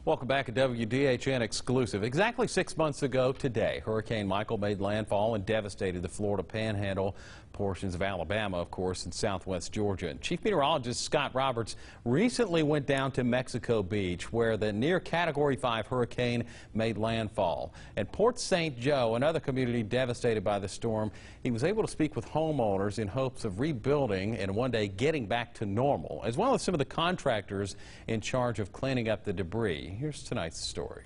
Welcome back, a WDHN exclusive. Exactly 6 months ago today, Hurricane Michael made landfall and devastated the Florida Panhandle, portions of Alabama, of course, and southwest Georgia. And Chief Meteorologist Scott Roberts recently went down to Mexico Beach, where the near Category 5 hurricane made landfall. At Port St. Joe, another community devastated by the storm, he was able to speak with homeowners in hopes of rebuilding and one day getting back to normal, as well as some of the contractors in charge of cleaning up the debris. Here's tonight's story.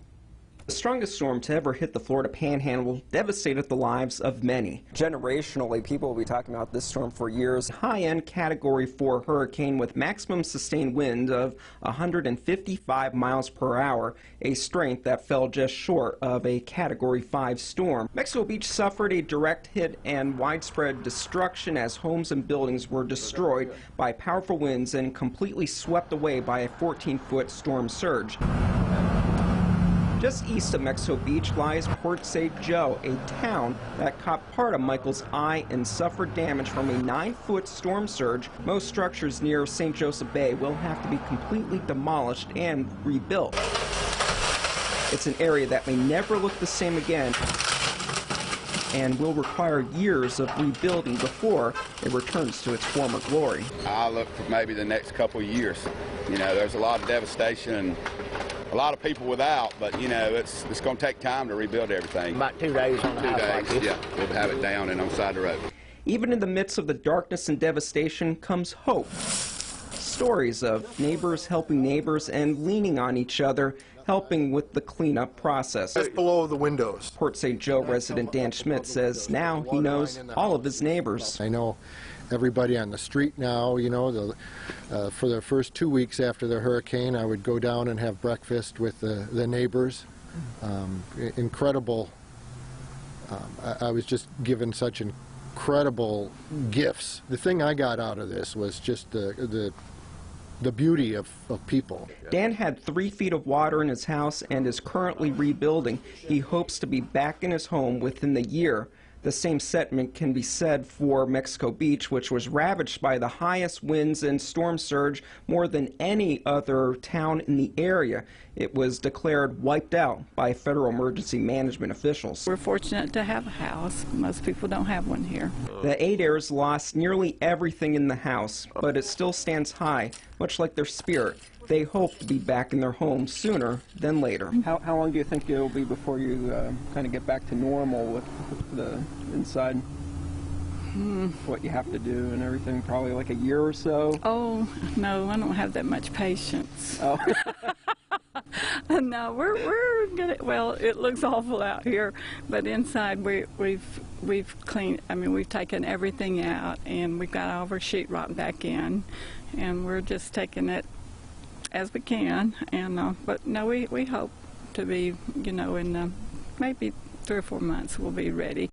The strongest storm to ever hit the Florida Panhandle devastated the lives of many. Generationally, people will be talking about this storm for years. High-end Category 4 hurricane with maximum sustained wind of 155 miles per hour, a strength that fell just short of a Category 5 storm. Mexico Beach suffered a direct hit and widespread destruction as homes and buildings were destroyed by powerful winds and completely swept away by a 14-foot storm surge. Just east of Mexico Beach lies Port St. Joe, a town that caught part of Michael's eye and suffered damage from a 9-foot storm surge. Most structures near St. Joseph Bay will have to be completely demolished and rebuilt. It's an area that may never look the same again and will require years of rebuilding before it returns to its former glory. I look for maybe the next couple of years. You know, there's a lot of devastation and a lot of people without, but you know, it's going to take time to rebuild everything. About 2 days on the house like this. Yeah, we'll have it down and on the side of the road. Even in the midst of the darkness and devastation comes hope. Stories of neighbors helping neighbors and leaning on each other, helping with the cleanup process. Just below the windows. Port St. Joe resident Dan Schmidt says now he knows all of his neighbors. I know everybody on the street now. You know, for the first 2 weeks after the hurricane, I would go down and have breakfast with the neighbors. Incredible. I was just given such incredible gifts. The thing I got out of this was just the beauty of people. Dan had 3 feet of water in his house and is currently rebuilding. He hopes to be back in his home within the year. The same sentiment can be said for Mexico Beach, which was ravaged by the highest winds and storm surge more than any other town in the area. It was declared wiped out by federal emergency management officials. We're fortunate to have a house. Most people don't have one here. The Adaires lost nearly everything in the house, but it still stands high, much like their spirit. They hope to be back in their home sooner than later. How long do you think it'll be before you kind of get back to normal with the inside? What you have to do and everything, probably like a year or so? Oh, no, I don't have that much patience. Oh. No, we're good. Well, it looks awful out here, but inside we've cleaned. I mean, we've taken everything out and we've got all of our sheetrock back in, and we're just taking it as we can. And but no, we hope to be, you know, in maybe 3 or 4 months we'll be ready.